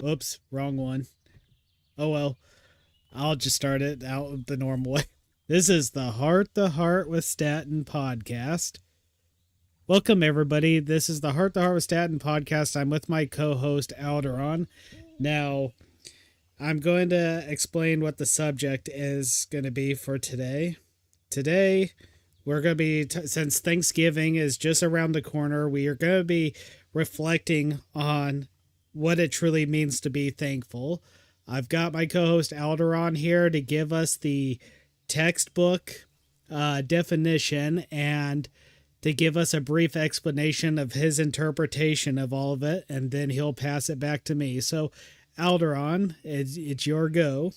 Oops, wrong one. Oh well, I'll just start it out the normal way. This is the Heart to Heart with Statton podcast. Welcome, everybody. This is the Heart to Heart with Statton podcast. I'm with my co host, Alderon. Now, I'm going to explain what the subject is going to be for today. Today, we're going to be, since Thanksgiving is just around the corner, we are going to be reflecting on what it truly means to be thankful. I've got my co-host Alderon here to give us the textbook definition and to give us a brief explanation of his interpretation of all of it, and then he'll pass it back to me. So, Alderon, it's your go.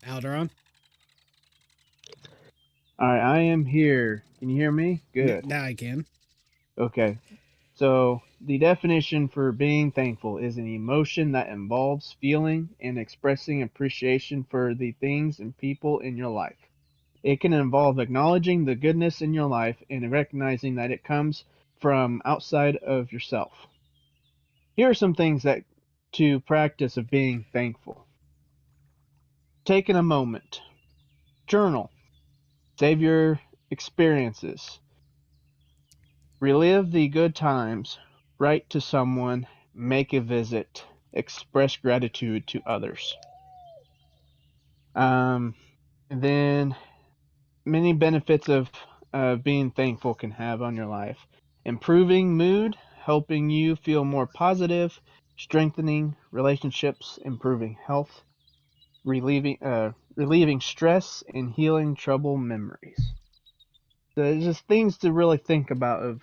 Alderon? All right, I am here. Can you hear me? Good. Now I can. Okay. So, the definition for being thankful is an emotion that involves feeling and expressing appreciation for the things and people in your life. It can involve acknowledging the goodness in your life and recognizing that it comes from outside of yourself. Here are some things that to practice of being thankful. Taking a moment. Journal. Save your experiences. Relive the good times. Write to someone. Make a visit. Express gratitude to others. And then many benefits of being thankful can have on your life. Improving mood, helping you feel more positive, strengthening relationships, improving health, relieving stress, and healing troubled memories. So it's just things to really think about.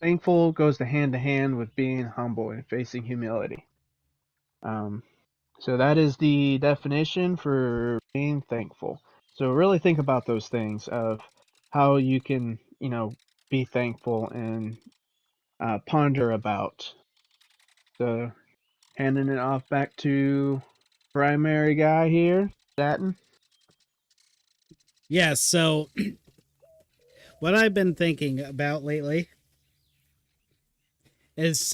Thankful goes to hand with being humble and facing humility. So that is the definition for being thankful. So really think about those things of how you can, be thankful and ponder about. So handing it off back to primary guy here, Statton. Yeah, so what I've been thinking about lately is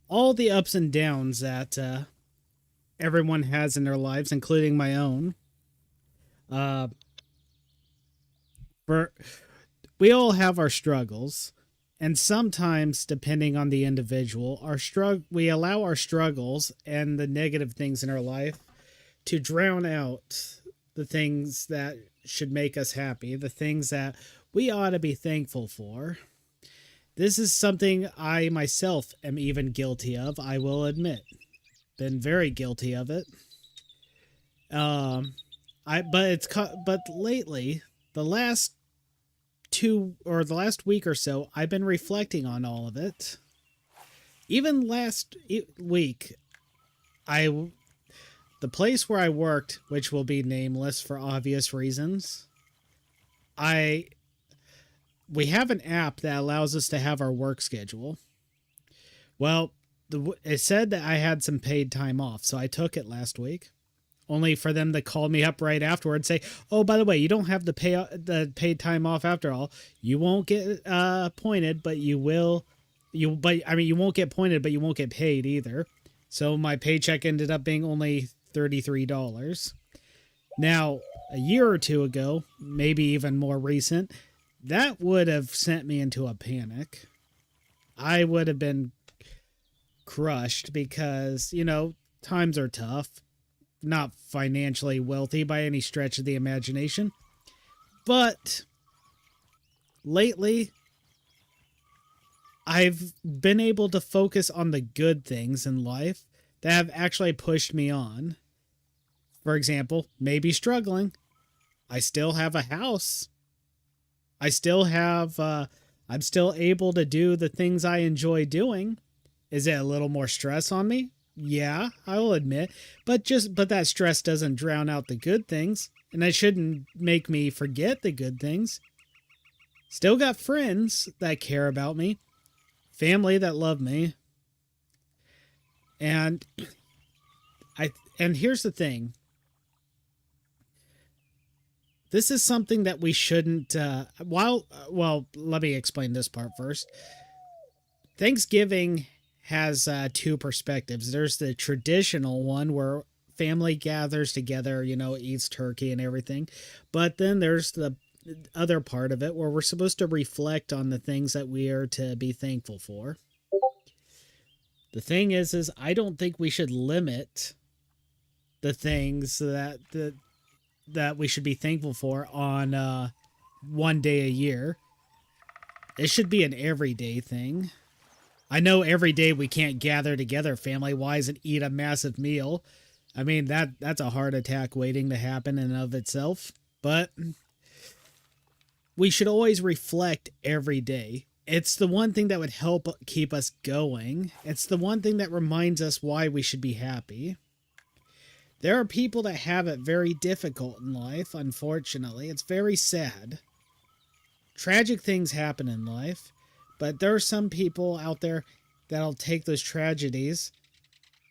all the ups and downs that everyone has in their lives, including my own. Uh, for we all have our struggles, and sometimes, depending on the individual, we allow our struggles and the negative things in our life to drown out the things that should make us happy, the things that we ought to be thankful for. This is something I myself am even guilty of, I will admit. Been very guilty of it. But lately, the last week or so, I've been reflecting on all of it. Even last week, the place where I worked, which will be nameless for obvious reasons, we have an app that allows us to have our work schedule. Well, it said that I had some paid time off, so I took it last week, only for them to call me up right afterward and say, "Oh, by the way, you don't have the paid time off after all. You won't get pointed, but you will. You won't get pointed, but you won't get paid either." So my paycheck ended up being only $33. Now, a year or two ago, maybe even more recent, that would have sent me into a panic. I would have been crushed because, times are tough. Not financially wealthy by any stretch of the imagination. But lately, I've been able to focus on the good things in life that have actually pushed me on. For example, maybe struggling. I still have a house. I'm still able to do the things I enjoy doing. Is it a little more stress on me? Yeah, I will admit. But that stress doesn't drown out the good things, and that shouldn't make me forget the good things. Still got friends that care about me, family that love me. And here's the thing. This is something that we shouldn't, well, let me explain this part first. Thanksgiving has two perspectives. There's the traditional one where family gathers together, eats turkey and everything. But then there's the other part of it where we're supposed to reflect on the things that we are to be thankful for. The thing is I don't think we should limit the things that we should be thankful for on one day a year. It should be an everyday thing. I know every day we can't gather together family-wise and eat a massive meal. I mean, that's a heart attack waiting to happen in and of itself. But we should always reflect every day. It's the one thing that would help keep us going. It's the one thing that reminds us why we should be happy. There are people that have it very difficult in life, unfortunately. It's very sad. Tragic things happen in life, but there are some people out there that'll take those tragedies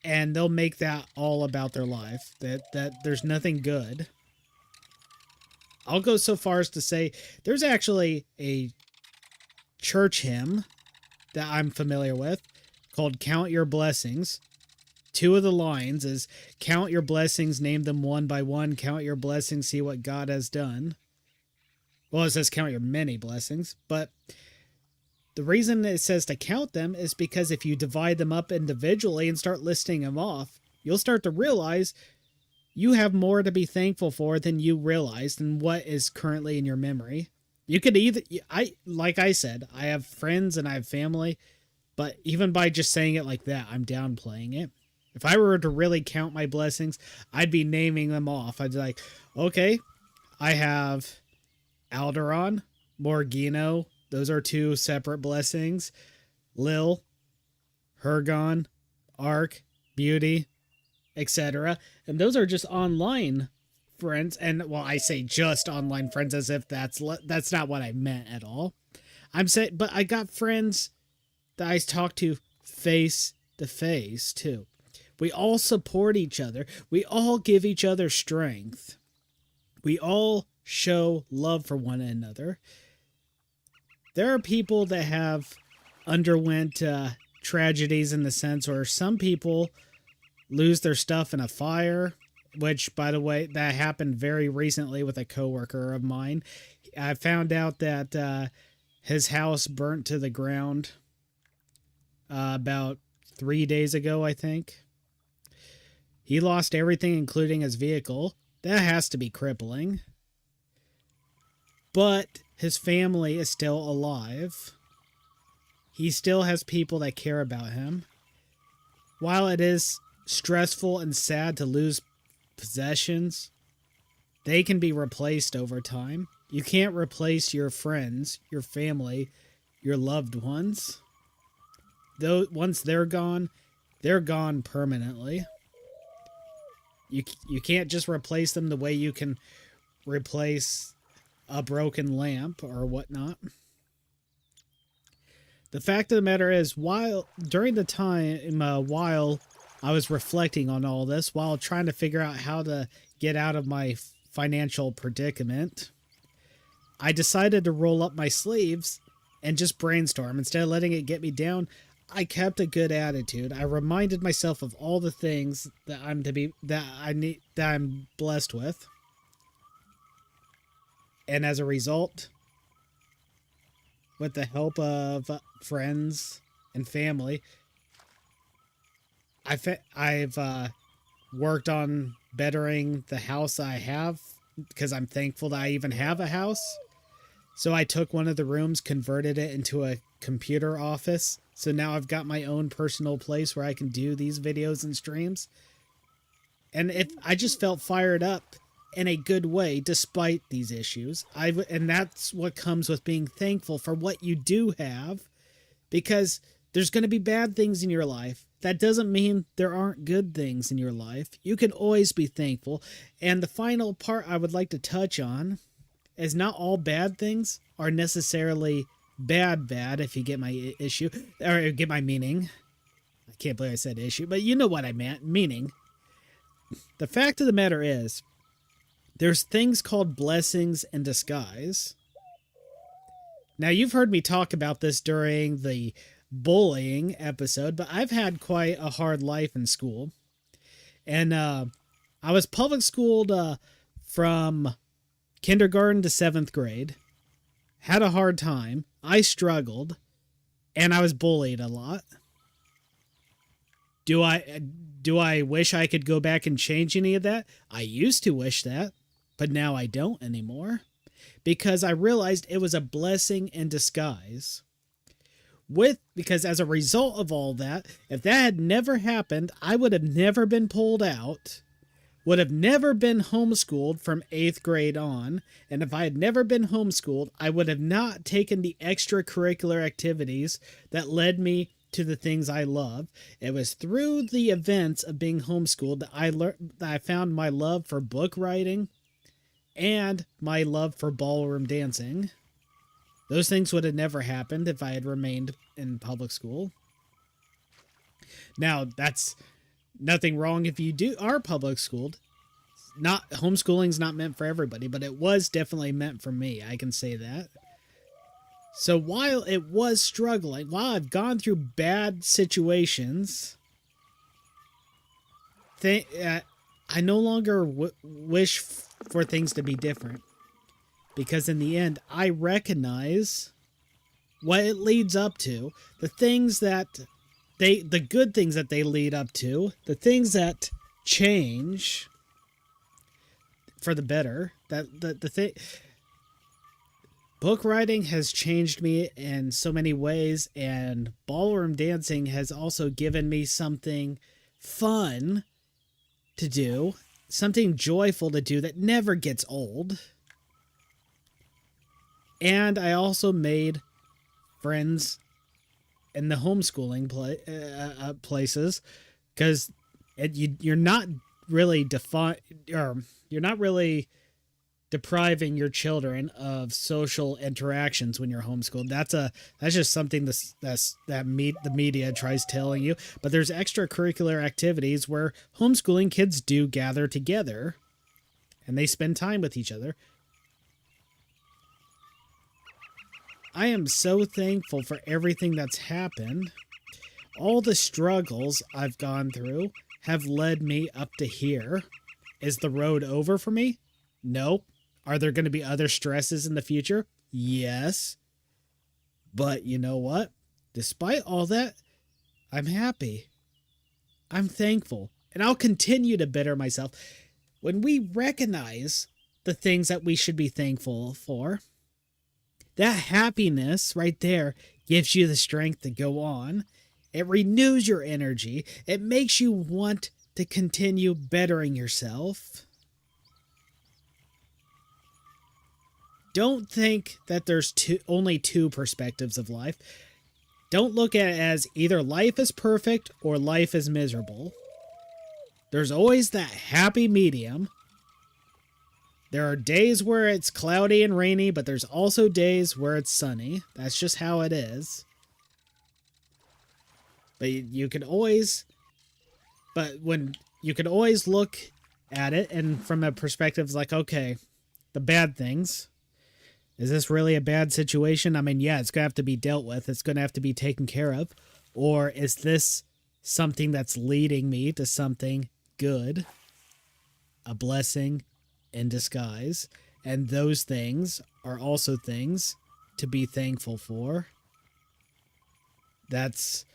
and they'll make that all about their life, that there's nothing good. I'll go so far as to say there's actually a church hymn that I'm familiar with called Count Your Blessings. Two of the lines is, count your blessings, name them one by one, count your blessings, see what God has done. Well, it says count your many blessings, but the reason it says to count them is because if you divide them up individually and start listing them off, you'll start to realize you have more to be thankful for than you realized and what is currently in your memory. You could like I said, I have friends and I have family, but even by just saying it like that, I'm downplaying it. If I were to really count my blessings, I'd be naming them off. I'd be like, okay, I have Alderon, Morgino. Those are two separate blessings. Lil, Hergon, Ark, Beauty, etc. And those are just online friends. And, well, I say just online friends as if that's not what I meant at all. I'm saying, but I got friends that I talk to face to face, too. We all support each other. We all give each other strength. We all show love for one another. There are people that have underwent tragedies in the sense where some people lose their stuff in a fire, which, by the way, that happened very recently with a coworker of mine. I found out that his house burnt to the ground about 3 days ago, I think. He lost everything, including his vehicle. That has to be crippling. But his family is still alive. He still has people that care about him. While it is stressful and sad to lose possessions, they can be replaced over time. You can't replace your friends, your family, your loved ones. Though once they're gone permanently. You can't just replace them the way you can replace a broken lamp or whatnot. The fact of the matter is, during the time while I was reflecting on all this, while trying to figure out how to get out of my financial predicament, I decided to roll up my sleeves and just brainstorm. Instead of letting it get me down, I kept a good attitude. I reminded myself of all the things that I'm blessed with. And as a result, with the help of friends and family, I've worked on bettering the house I have because I'm thankful that I even have a house. So I took one of the rooms, converted it into a computer office. So now I've got my own personal place where I can do these videos and streams. And I just felt fired up in a good way despite these issues. And that's what comes with being thankful for what you do have, because there's going to be bad things in your life. That doesn't mean there aren't good things in your life. You can always be thankful. And the final part I would like to touch on is not all bad things are necessarily bad, if you get my issue, or get my meaning. I can't believe I said issue, but you know what I meant, meaning. The fact of the matter is, there's things called blessings in disguise. Now, you've heard me talk about this during the bullying episode, but I've had quite a hard life in school. And I was public schooled from kindergarten to seventh grade, had a hard time. I struggled, and I was bullied a lot. Do I wish I could go back and change any of that? I used to wish that, but now I don't anymore because I realized it was a blessing in disguise. Because as a result of all that, if that had never happened, I would have never been pulled out, would have never been homeschooled from 8th grade on, and if I had never been homeschooled, I would have not taken the extracurricular activities that led me to the things I love. It was through the events of being homeschooled that I found my love for book writing and my love for ballroom dancing. Those things would have never happened if I had remained in public school. Now, that's nothing wrong if you are public schooled. Not homeschooling's not meant for everybody, but it was definitely meant for me. I can say that. So while it was struggling, while I've gone through bad situations, I no longer wish for things to be different. Because in the end, I recognize what it leads up to, the things that the good things that they lead up to, the things that change for the better. The thing, book writing has changed me in so many ways, and ballroom dancing has also given me something fun to do, something joyful to do that never gets old. And I also made friends in the homeschooling places, because you're not really you're not really depriving your children of social interactions when you're homeschooled. That's just something the media tries telling you. But there's extracurricular activities where homeschooling kids do gather together, and they spend time with each other. I am so thankful for everything that's happened. All the struggles I've gone through have led me up to here. Is the road over for me? No. Are there going to be other stresses in the future? Yes. But you know what? Despite all that, I'm happy. I'm thankful. And I'll continue to better myself. When we recognize the things that we should be thankful for, that happiness right there gives you the strength to go on. It renews your energy. It makes you want to continue bettering yourself. Don't think that there's only two perspectives of life. Don't look at it as either life is perfect or life is miserable. There's always that happy medium. There are days where it's cloudy and rainy, but there's also days where it's sunny. That's just how it is. But you can always look at it and from a perspective like, okay, the bad things. Is this really a bad situation? I mean, yeah, it's going to have to be dealt with. It's going to have to be taken care of. Or is this something that's leading me to something good? A blessing in disguise, and those things are also things to be thankful for. That's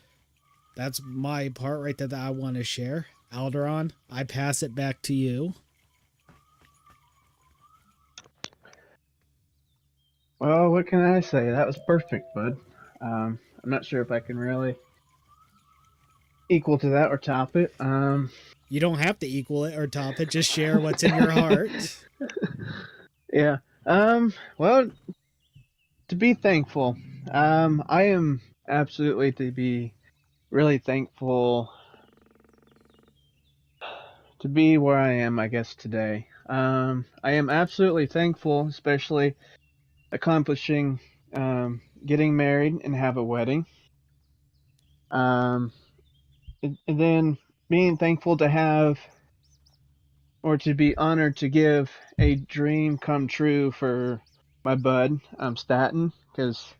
my part right there that I want to share. Alderon, I pass it back to you. Well, what can I say? That was perfect, bud. I'm not sure if I can really equal to that or top it. You don't have to equal it or top it. Just share what's in your heart. Yeah. Well, to be thankful. I am absolutely to be really thankful to be where I am, I guess, today. I am absolutely thankful, especially accomplishing getting married and have a wedding. And then being thankful to have or to be honored to give a dream come true for my bud, Statton, because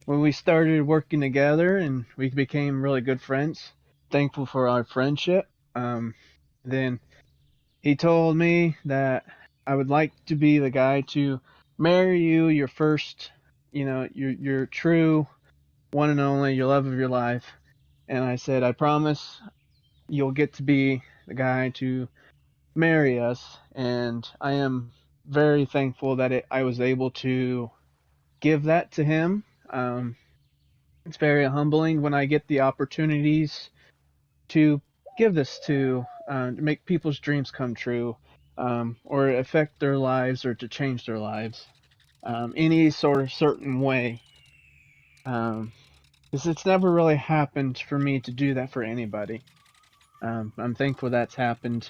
when we started working together and we became really good friends, thankful for our friendship. Then he told me that I would like to be the guy to marry you, your first, your true one and only, your love of your life. And I said, I promise you'll get to be the guy to marry us. And I am very thankful that I was able to give that to him. It's very humbling when I get the opportunities to give this to make people's dreams come true, or affect their lives or to change their lives, any sort of certain way. Because it's never really happened for me to do that for anybody. I'm thankful that's happened.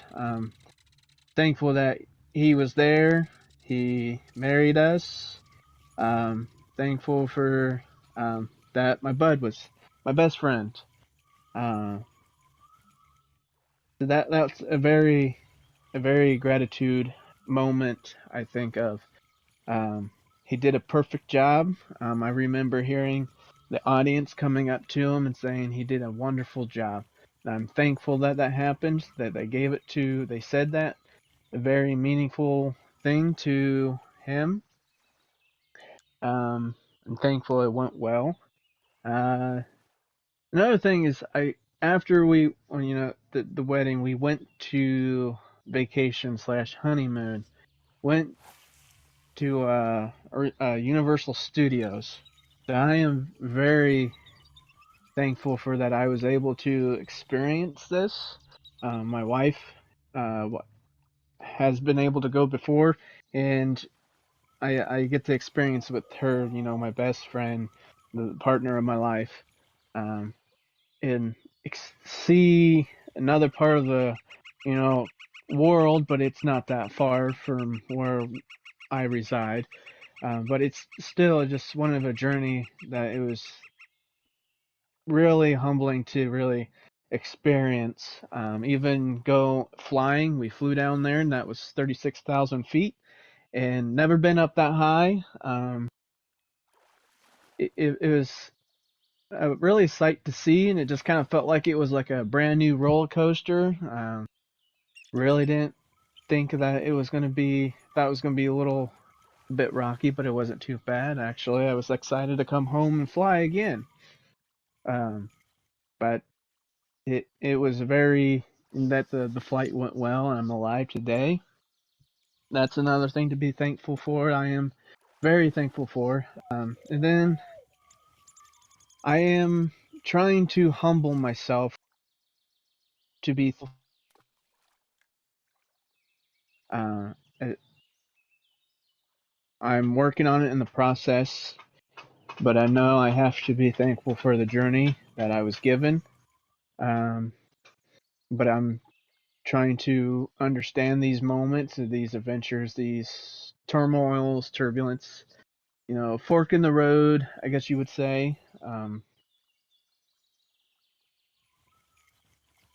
Thankful that he was there. He married us. Um, Thankful for that my bud was my best friend. Uh, that's a very gratitude moment I think of. Um, he did a perfect job. I remember hearing the audience coming up to him and saying he did a wonderful job. And I'm thankful that that happened. That they said that a very meaningful thing to him. I'm thankful it went well. Uh, Another thing is after the wedding, we went to vacation slash honeymoon. Went to Universal Studios. So I am very thankful for that. I was able to experience this. My wife uh, has been able to go before, and I get to experience with her. My best friend, the partner of my life. Um, and see another part of the you know world, but it's not that far from where I reside. But it's still just one of a journey that it was really humbling to really experience. Even go flying, we flew down there, and that was 36,000 feet, and never been up that high. It was a really sight to see, and it just kind of felt like it was like a brand new roller coaster. Really didn't think that it was going to be thought it was going to be a little bit rocky, but it wasn't too bad actually. I was excited to come home and fly again. Um, but it was very that the flight went well and I'm alive today. That's another thing to be thankful for. I am very thankful for. And then I am trying to humble myself to be. Uh, I'm working on it in the process, but I know I have to be thankful for the journey that I was given. Um, but I'm trying to understand these moments, these adventures, these turmoils, turbulence, fork in the road, I guess you would say.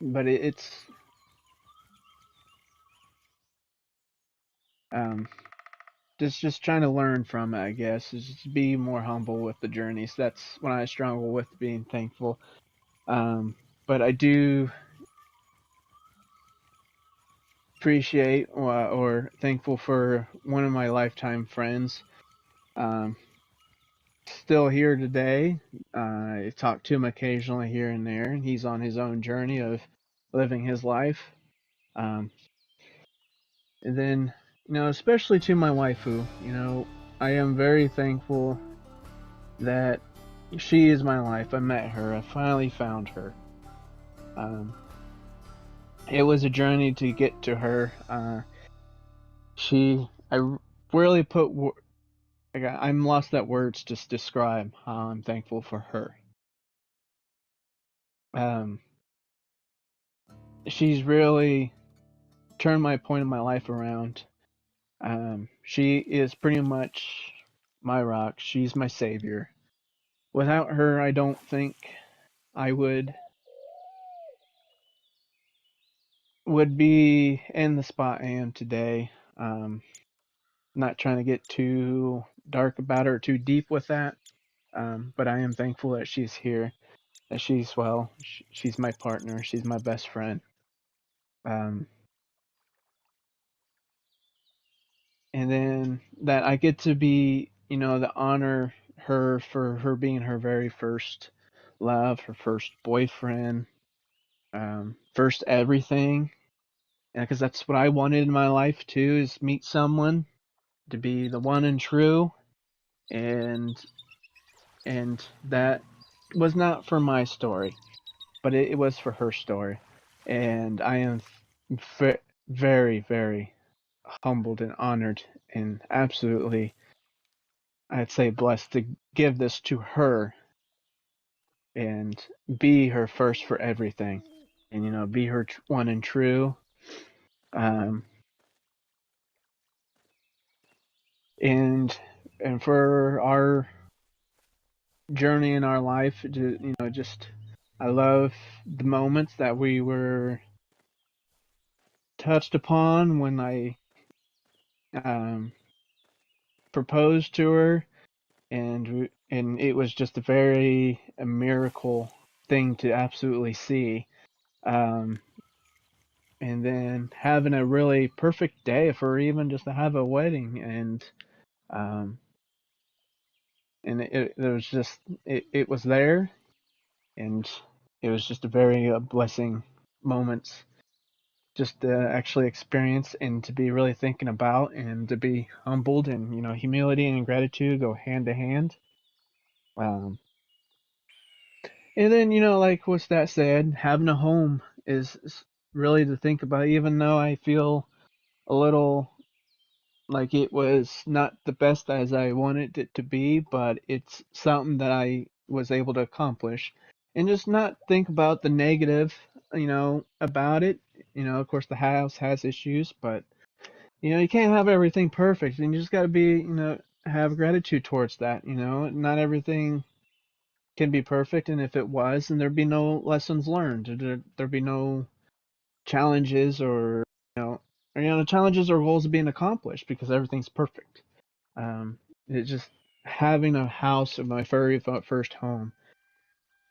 But it's um, just trying to learn from it, I guess, is just be more humble with the journeys. That's when I struggle with being thankful. But I do appreciate or thankful for one of my lifetime friends. Um, Still here today. I talk to him occasionally here and there, and he's on his own journey of living his life. Um, and then, especially to my waifu, I am very thankful that she is my life. I met her. I finally found her. Um, it was a journey to get to her. I really put I'm lost at words to describe how I'm thankful for her. Um, she's really turned my point of my life around. She is pretty much my rock. She's my savior. Without her, I don't think I would would be in the spot I am today. Um, Not trying to get too dark about it or too deep with that, but I am thankful that she's here, that she's well, she's my partner, she's my best friend, um, and then that I get to be, the honor her for her being her very first love, her first boyfriend, first everything, because that's what I wanted in my life too, is meet someone to be the one and true, and that was not for my story, but it was for her story, and I am very, very humbled and honored and absolutely, I'd say, blessed to give this to her and be her first for everything, and be her one and true. Um, and for our journey in our life, just I love the moments that we were touched upon when I um, proposed to her, and it was just a miracle thing to absolutely see. Um, and then having a really perfect day for even just to have a wedding, um, and it was just it was there, and it was just a very blessing moments just to actually experience and to be really thinking about and to be humbled, and humility and gratitude go hand to hand. Um, and then like what's that said, having a home is really to think about. Even though I feel a little like it was not the best as I wanted it to be, but it's something that I was able to accomplish, and just not think about the negative, about it. Of course, the house has issues, but you can't have everything perfect, and you just got to be, have gratitude towards that. Not everything can be perfect, and if it was, then there'd be no lessons learned. There'd be no challenges you know, challenges or goals being accomplished because everything's perfect. It's just having a house of my very first home,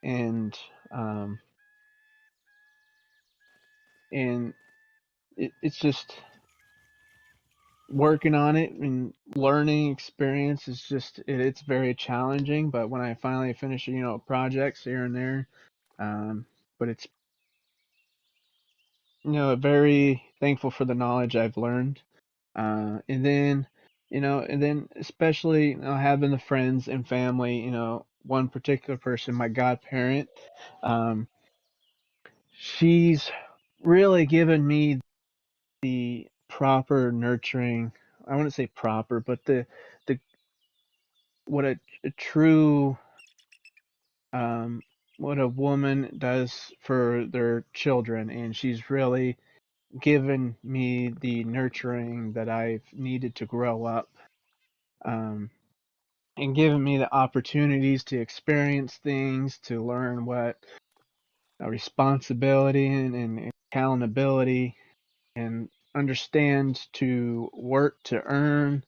and um, and it's just working on it and learning experience is just it's very challenging. But when I finally finish, projects here and there, but it's very thankful for the knowledge I've learned, and then especially having the friends and family. One particular person, my godparent, um, she's really given me the proper nurturing. I wouldn't say proper, but the what a true um, what a woman does for their children, and she's really given me the nurturing that I've needed to grow up, and given me the opportunities to experience things, to learn what a responsibility and accountability, and understand to work to earn,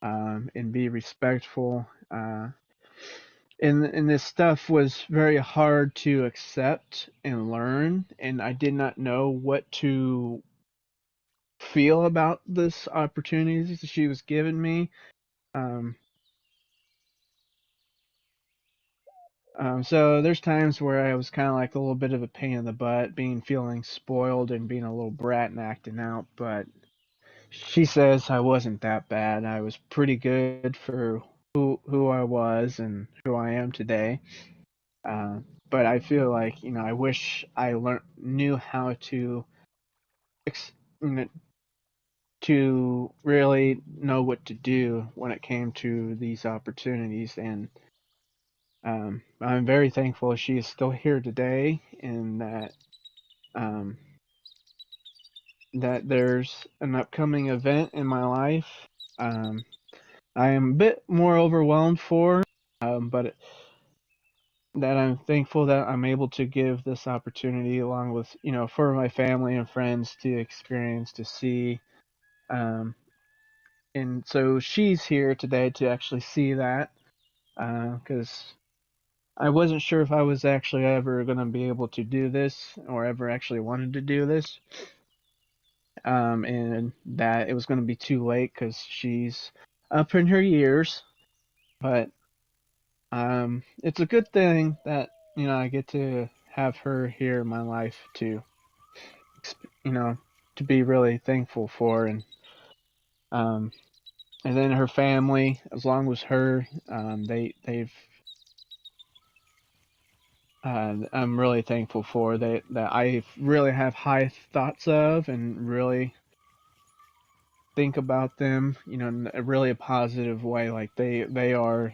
and be respectful. And this stuff was very hard to accept and learn, and I did not know what to feel about this opportunities that she was giving me. Um, so there's times where I was kind of like a little bit of a pain in the butt, feeling spoiled and being a little brat and acting out. But she says I wasn't that bad. I was pretty good for who I was and who I am today. Uh, but I feel like I wish I knew how to ex- you know, to really know what to do when it came to these opportunities. And I'm very thankful she is still here today, and um, that there's an upcoming event in my life. Um, I am a bit more overwhelmed for, but that I'm thankful that I'm able to give this opportunity along with, for my family and friends to experience, to see. Um, and so she's here today to actually see that, because I wasn't sure if I was actually ever going to be able to do this or ever actually wanted to do this. And that it was going to be too late because she's up in her years. But it's a good thing that I get to have her here in my life to you know to be really thankful for, um, and then her family, as long as her, they've I'm really thankful for that I really have high thoughts of and really think about them, in a really positive way. Like they are,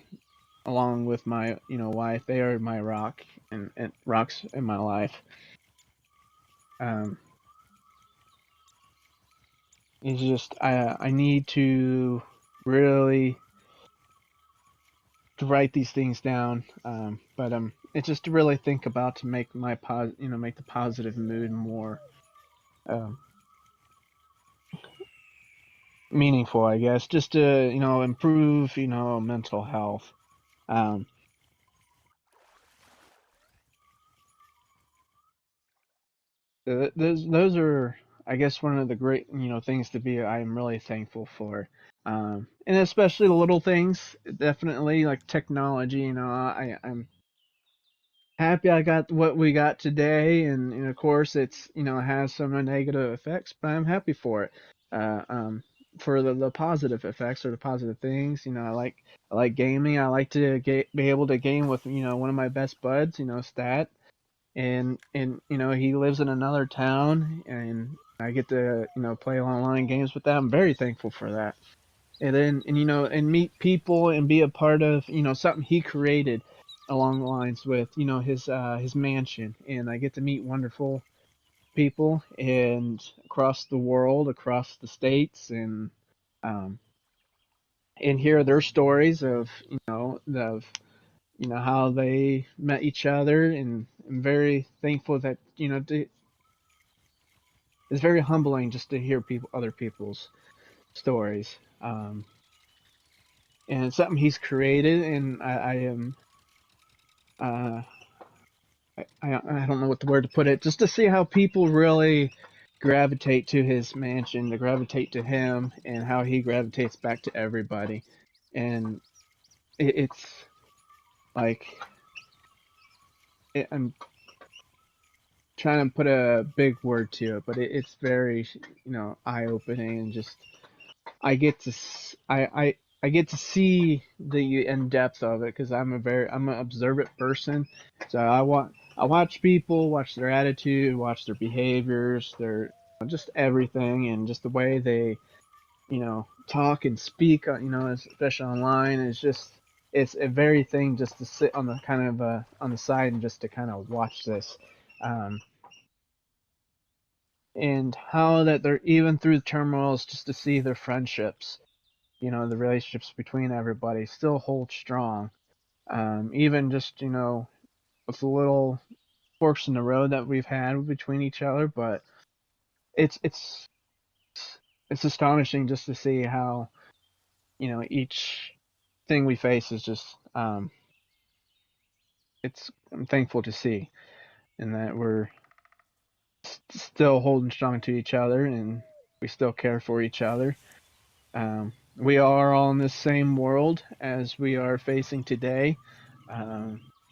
along with my wife, they are my rock and rocks in my life. Um, it's just I need to really to write these things down, but it's just to really think about to make make the positive mood more um, meaningful, I guess, just to improve mental health. Um, those are, I guess, one of the great things to be I'm really thankful for, and especially the little things, definitely like technology. I'm happy I got what we got today, and of course it's has some negative effects, but I'm happy for it. Uh, um, for the positive effects or the positive things, I like gaming. I like to be able to game with one of my best buds, Stat, and he lives in another town, and I get to play online games with that. I'm very thankful for that. And then and meet people and be a part of something he created along the lines with his mansion, and I get to meet wonderful people and across the world, across the states, um and hear their stories of how they met each other. And I'm very thankful that it's very humbling just to hear other people's stories. And it's something he's created, and I am uh, I don't know what the word to put it, just to see how people really gravitate to his mansion, to gravitate to him, and how he gravitates back to everybody. And it's like I'm trying to put a big word to it, but it's very eye opening, and just I get to I get to see the in depth of it because I'm an observant person, so I watch people, watch their attitude, watch their behaviors, their just everything, and just the way they talk and speak, especially online. It's just it's a very thing just to sit on the kind of on the side and just to kind of watch this. Um, and how that they're even through the turmoils, just to see their friendships, the relationships between everybody still hold strong. Even just, with a little forks in the road that we've had between each other, but it's it's it's astonishing just to see how, each thing we face is just it's I'm thankful to see, and that we're still holding strong to each other, and we still care for each other. We are all in the same world as we are facing today.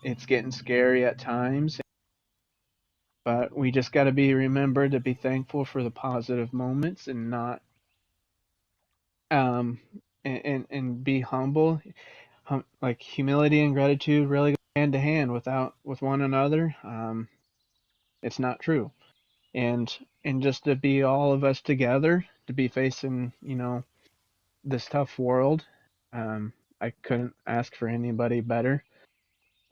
It's getting scary at times, but we just got to be remembered to be thankful for the positive moments, and not um and be humble. Like humility and gratitude really go hand to hand without with one another. It's not true. And just to be all of us together, to be facing this tough world. I couldn't ask for anybody better,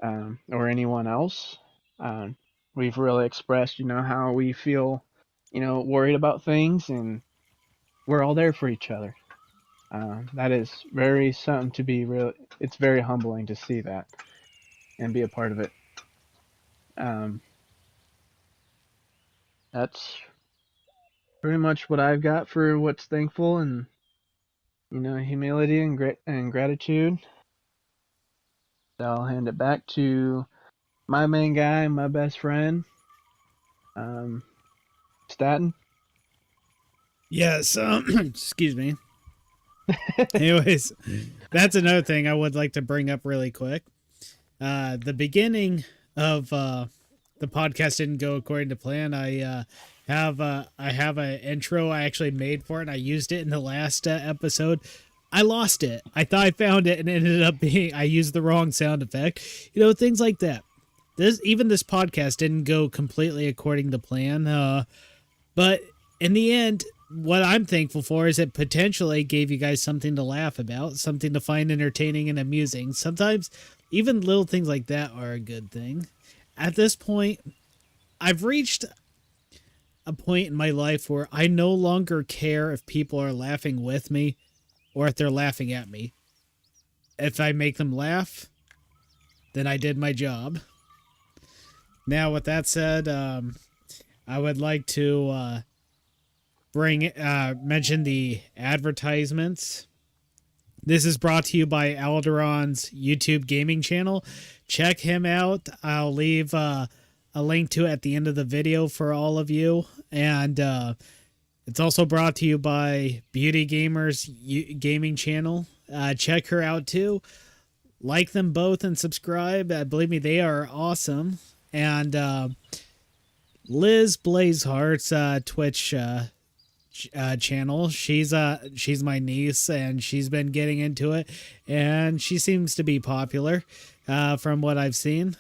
or anyone else. Um, we've really expressed, how we feel, worried about things, and we're all there for each other. That is very something to be real. It's very humbling to see that and be a part of it. Um, that's pretty much what I've got for what's thankful and humility and gratitude. So I'll hand it back to my main guy, my best friend, um, Statton. Yes. Excuse me. Anyways, that's another thing I would like to bring up really quick. The beginning of the podcast didn't go according to plan. I have an intro I actually made for it, and I used it in the last episode. I lost it. I thought I found it, and it ended up being I used the wrong sound effect. Things like that. This podcast didn't go completely according to plan. But in the end, what I'm thankful for is it potentially gave you guys something to laugh about, something to find entertaining and amusing. Sometimes even little things like that are a good thing. At this point, I've reached a point in my life where I no longer care if people are laughing with me or if they're laughing at me. If I make them laugh, then I did my job. Now, with that said, I would like to mention the advertisements. This is brought to you by Alderon's YouTube gaming channel. Check him out. I'll leave a link to it at the end of the video for all of you. And it's also brought to you by Beauty Gamer's gaming channel. Check her out too. Like them both and subscribe. Believe me, they are awesome. And Liz Blazeheart's Twitch channel. She's my niece, and she's been getting into it, and she seems to be popular from what I've seen.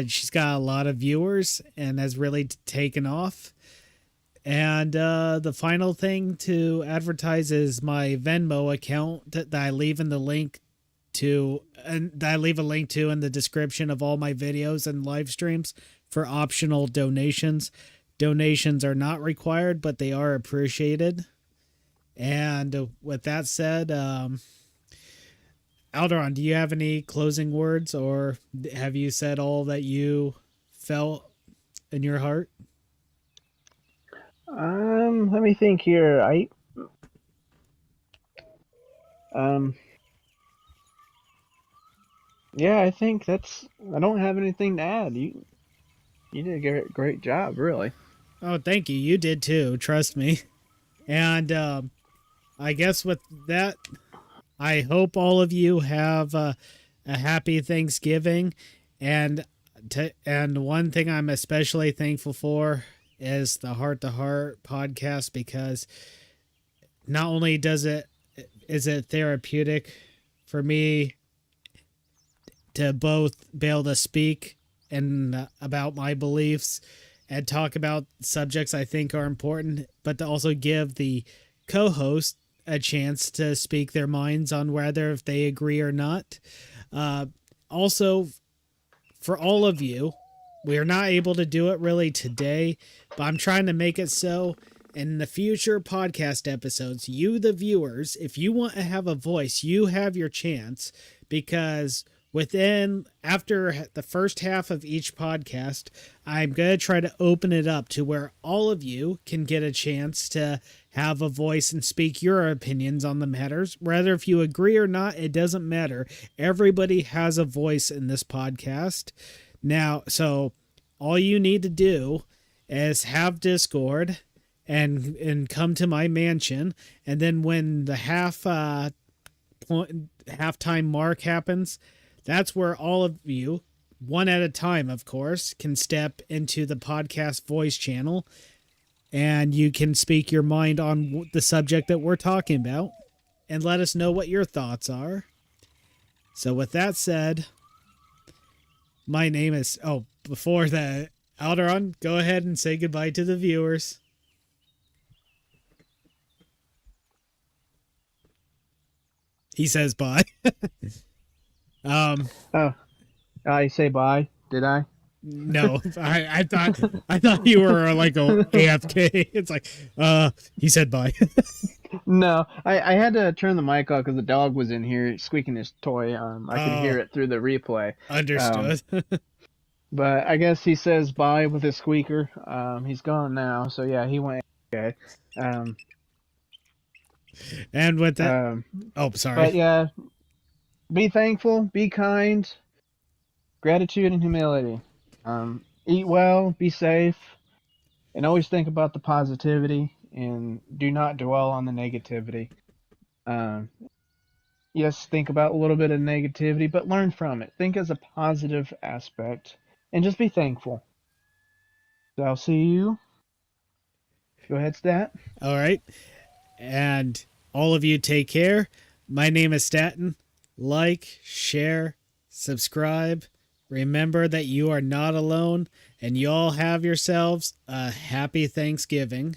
She's got a lot of viewers and has really taken off. And the final thing to advertise is my Venmo account that I leave in the link to, and that I leave a link to in the description of all my videos and live streams for optional donations. Donations are not required, but they are appreciated. And with that said, Alderon, do you have any closing words, or have you said all that you felt in your heart? Let me think here. Yeah, I think I don't have anything to add. You did a great job, really. Oh, thank you. You did too. Trust me. And I guess with that, I hope all of you have a happy Thanksgiving. And one thing I'm especially thankful for is the Heart to Heart podcast, because not only is it therapeutic for me to both be able to speak and about my beliefs and talk about subjects I think are important, but to also give the co-host a chance to speak their minds on whether if they agree or not. Also, for all of you, we are not able to do it really today, but I'm trying to make it so in the future podcast episodes, you, the viewers, if you want to have a voice, you have your chance, because after the first half of each podcast, I'm going to try to open it up to where all of you can get a chance to have a voice and speak your opinions on the matters. Whether if you agree or not, it doesn't matter. Everybody has a voice in this podcast. Now, so all you need to do is have Discord and come to my mansion, and then when the halftime mark happens, that's where all of you, one at a time, of course, can step into the podcast voice channel, and you can speak your mind on the subject that we're talking about and let us know what your thoughts are. So with that said, my name is... Oh, before that, Alderon, go ahead and say goodbye to the viewers. He says bye. Oh, I say bye. Did I? No, I thought you were like a AFK. It's like, he said bye. No, I had to turn the mic off because the dog was in here squeaking his toy. I could hear it through the replay. Understood. But I guess he says bye with his squeaker. He's gone now, so yeah, he went. Okay. Um, And with that, um, oh, sorry. but yeah, be thankful, be kind, gratitude and humility. Eat well, be safe, and always think about the positivity and do not dwell on the negativity. Um, yes, think about a little bit of negativity, but learn from it. Think as a positive aspect and just be thankful. So I'll see you. Go ahead, Stat. All right. And all of you take care. My name is Statton. Like, share, subscribe. Remember that you are not alone, and you all have yourselves a happy Thanksgiving.